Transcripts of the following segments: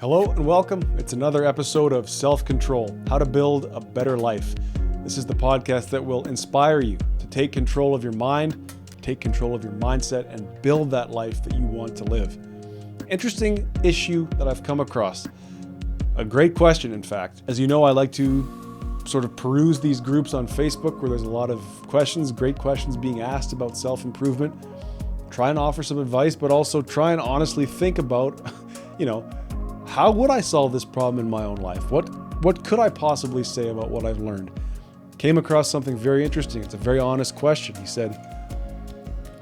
Hello and welcome. It's another episode of Self-Control, How to Build a Better Life. This is the podcast that will inspire you to take control of your mind, take control of your mindset, and build that life that you want to live. Interesting issue that I've come across. A great question, in fact. As you know, I like to sort of peruse these groups on Facebook where there's a lot of questions, great questions being asked about self-improvement. Try and offer some advice, but also try and honestly think about, how would I solve this problem in my own life? What could I possibly say about what I've learned? Came across something very interesting. It's a very honest question. He said,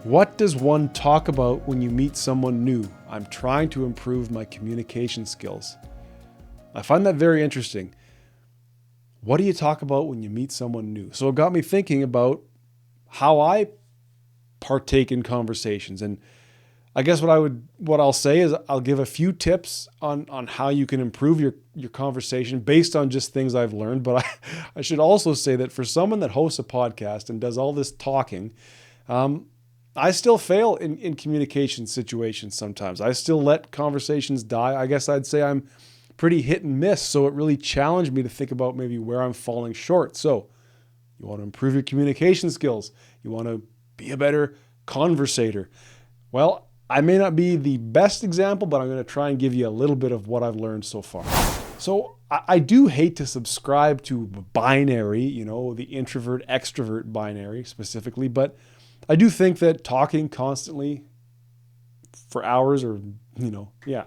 what does one talk about when you meet someone new? I'm trying to improve my communication skills. I find that very interesting. What do you talk about when you meet someone new? So it got me thinking about how I partake in conversations. And I guess what I'll say is I'll give a few tips on how you can improve your conversation based on just things I've learned. But I should also say that for someone that hosts a podcast and does all this talking, I still fail in communication situations sometimes. I still let conversations die. I guess I'd say I'm pretty hit and miss. So it really challenged me to think about maybe where I'm falling short. So you want to improve your communication skills. You want to be a better conversator. Well, I may not be the best example, but I'm going to try and give you a little bit of what I've learned so far. So I do hate to subscribe to binary, the introvert extrovert binary specifically, but I do think that talking constantly for hours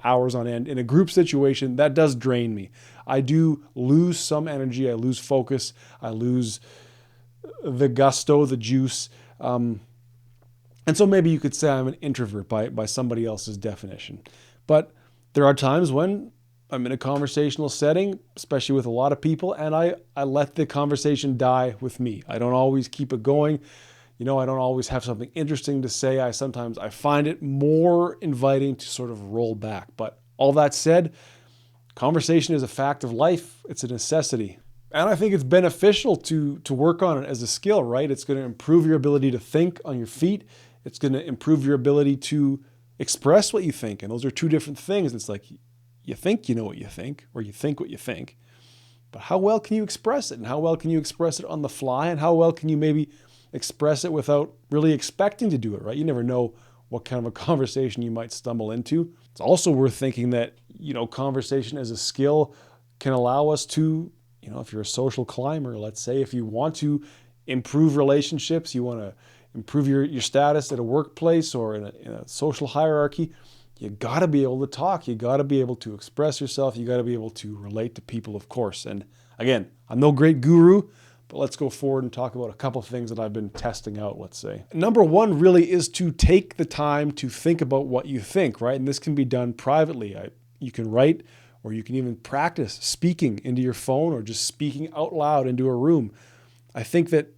hours on end in a group situation, that does drain me. I do lose some energy. I lose focus. I lose the gusto, the juice. And so maybe you could say I'm an introvert by somebody else's definition. But there are times when I'm in a conversational setting, especially with a lot of people, and I let the conversation die with me. I don't always keep it going. I don't always have something interesting to say. I find it more inviting to sort of roll back. But all that said, conversation is a fact of life. It's a necessity. And I think it's beneficial to work on it as a skill, right? It's going to improve your ability to think on your feet. It's going to improve your ability to express what you think. And those are two different things. It's like you think you know what you think, or you think what you think. But how well can you express it? And how well can you express it on the fly? And how well can you maybe express it without really expecting to do it, right? You never know what kind of a conversation you might stumble into. It's also worth thinking that, conversation as a skill can allow us to, if you're a social climber, let's say, if you want to improve relationships, you want to improve your status at a workplace or in a social hierarchy, you got to be able to talk. You got to be able to express yourself. You got to be able to relate to people, of course. And again, I'm no great guru, but let's go forward and talk about a couple of things that I've been testing out, let's say. Number one really is to take the time to think about what you think, right? And this can be done privately. You can write, or you can even practice speaking into your phone or just speaking out loud into a room. I think that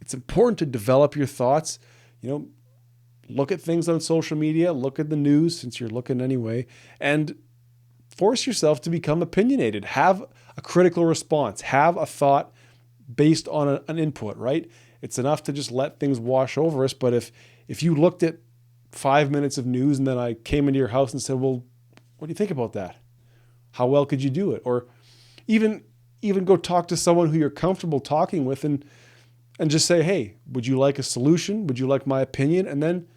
it's important to develop your thoughts. Look at things on social media, look at the news, since you're looking anyway, and force yourself to become opinionated. Have a critical response. Have a thought based on an input, right? It's enough to just let things wash over us. But if you looked at 5 minutes of news and then I came into your house and said, well, what do you think about that? How well could you do it? Or even go talk to someone who you're comfortable talking with and just say, hey, would you like a solution? Would you like my opinion? And then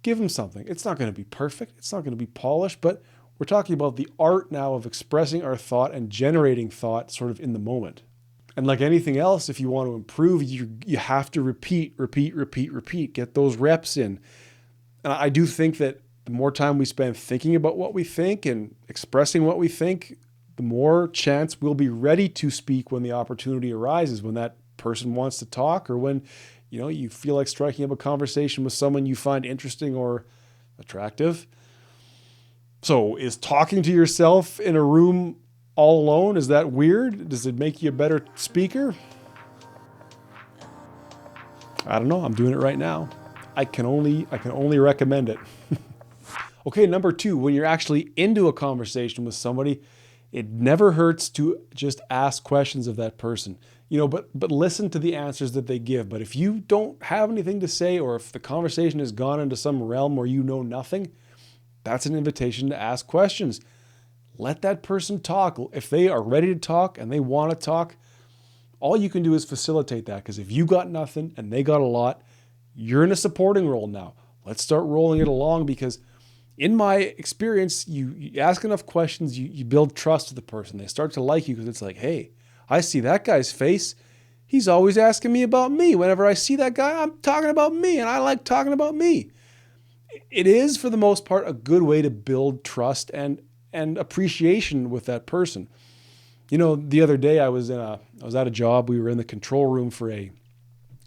give them something. It's not going to be perfect. It's not going to be polished, but we're talking about the art now of expressing our thought and generating thought sort of in the moment. And like anything else, if you want to improve, you have to repeat, get those reps in. And I do think that the more time we spend thinking about what we think and expressing what we think, the more chance we'll be ready to speak when the opportunity arises, when that person wants to talk, or when you feel like striking up a conversation with someone you find interesting or attractive. So is talking to yourself in a room all alone, is that weird? Does it make you a better speaker? I don't know. I'm doing it right now. I can only recommend it. Okay, number two, when you're actually into a conversation with somebody, it never hurts to just ask questions of that person. But listen to the answers that they give. But if you don't have anything to say, or if the conversation has gone into some realm where you know nothing, that's an invitation to ask questions. let that person talk. If they are ready to talk and they want to talk, all you can do is facilitate that. Because if you got nothing and they got a lot, you're in a supporting role now. Let's start rolling it along, because in my experience, you ask enough questions, you build trust with the person. They start to like you because it's like, hey, I see that guy's face. He's always asking me about me. Whenever I see that guy, I'm talking about me, and I like talking about me. It is, for the most part, a good way to build trust and appreciation with that person. You know, the other day I was at a job. We were in the control room for a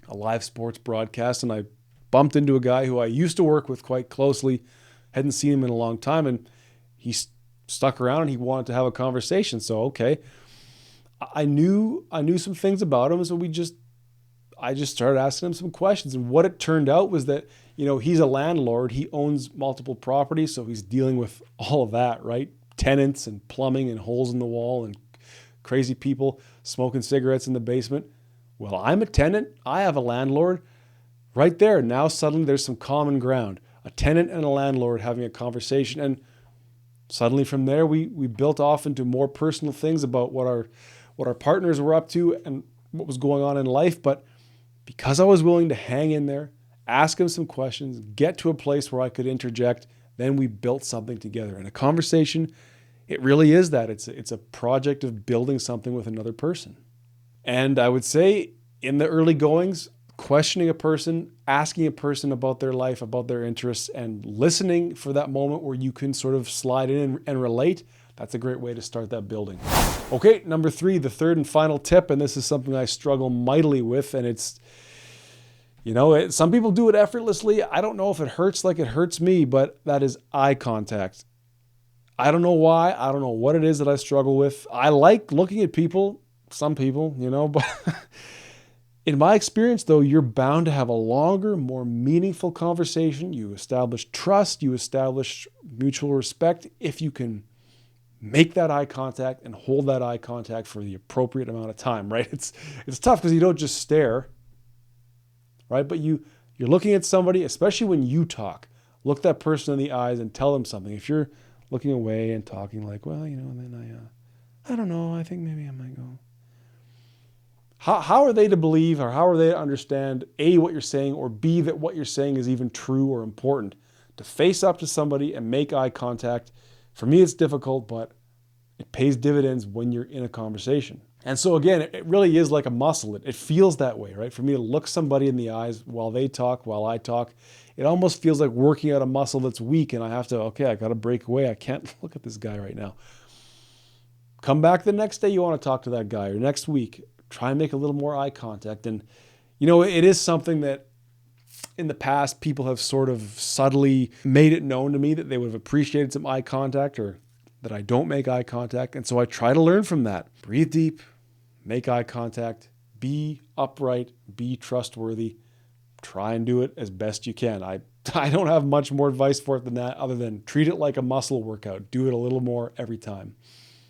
live sports broadcast, and I bumped into a guy who I used to work with quite closely. Hadn't seen him in a long time, and he stuck around and he wanted to have a conversation. So, okay, I knew some things about him, so I just started asking him some questions. And what it turned out was that, you know, he's a landlord. He owns multiple properties, so he's dealing with all of that, right? Tenants and plumbing and holes in the wall and crazy people smoking cigarettes in the basement. Well, I'm a tenant. I have a landlord. Right there, now suddenly there's some common ground. A tenant and a landlord having a conversation. And suddenly from there, we built off into more personal things about what our partners were up to and what was going on in life. But because I was willing to hang in there, ask him some questions, get to a place where I could interject, then we built something together. And a conversation, it really is that. It's a project of building something with another person. And I would say in the early goings, questioning a person, asking a person about their life, about their interests, and listening for that moment where you can sort of slide in and relate, that's a great way to start that building. Okay, number 3, the third and final tip, and this is something I struggle mightily with, and it's, you know, some people do it effortlessly. I don't know if it hurts like it hurts me, but that is eye contact. I don't know why. I don't know what it is that I struggle with. I like looking at people, some people, you know, but in my experience, though, you're bound to have a longer, more meaningful conversation. You establish trust, you establish mutual respect if you can make that eye contact and hold that eye contact for the appropriate amount of time, right? It's tough because you don't just stare, right? But you're looking at somebody, especially when you talk. Look that person in the eyes and tell them something. If you're looking away and talking like, well, you know, and then I don't know, I think maybe I might go. How are they to believe, or how are they to understand, A, what you're saying, or B, that what you're saying is even true or important? To face up to somebody and make eye contact, for me it's difficult, but it pays dividends when you're in a conversation. And so again, it really is like a muscle. It feels that way, right? For me to look somebody in the eyes while they talk, while I talk, it almost feels like working out a muscle that's weak, and I have to, okay, I got to break away. I can't look at this guy right now. Come back the next day you want to talk to that guy, or next week. Try and make a little more eye contact. And, you know, it is something that in the past people have sort of subtly made it known to me that they would have appreciated some eye contact, or that I don't make eye contact. And so I try to learn from that. Breathe deep, make eye contact, be upright, be trustworthy. Try and do it as best you can. I don't have much more advice for it than that, other than treat it like a muscle workout. Do it a little more every time.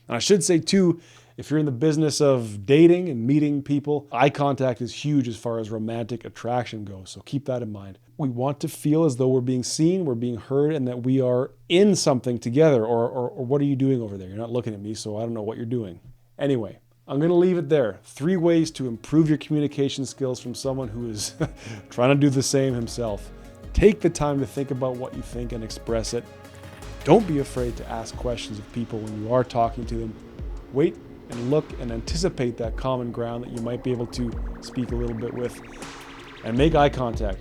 And I should say too, if you're in the business of dating and meeting people, eye contact is huge as far as romantic attraction goes. So keep that in mind. We want to feel as though we're being seen, we're being heard, and that we are in something together. Or what are you doing over there? You're not looking at me, so I don't know what you're doing. Anyway, I'm going to leave it there. 3 ways to improve your communication skills from someone who is trying to do the same himself. Take the time to think about what you think and express it. Don't be afraid to ask questions of people when you are talking to them. Wait and look and anticipate that common ground that you might be able to speak a little bit with. And make eye contact.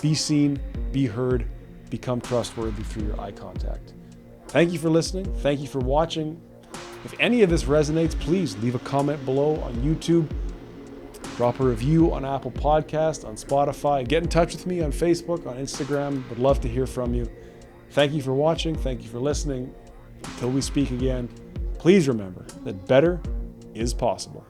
Be seen, be heard, become trustworthy through your eye contact. Thank you for listening. Thank you for watching. If any of this resonates, please leave a comment below on YouTube. Drop a review on Apple Podcasts, on Spotify. Get in touch with me on Facebook, on Instagram. Would love to hear from you. Thank you for watching. Thank you for listening. Until we speak again, please remember that better is possible.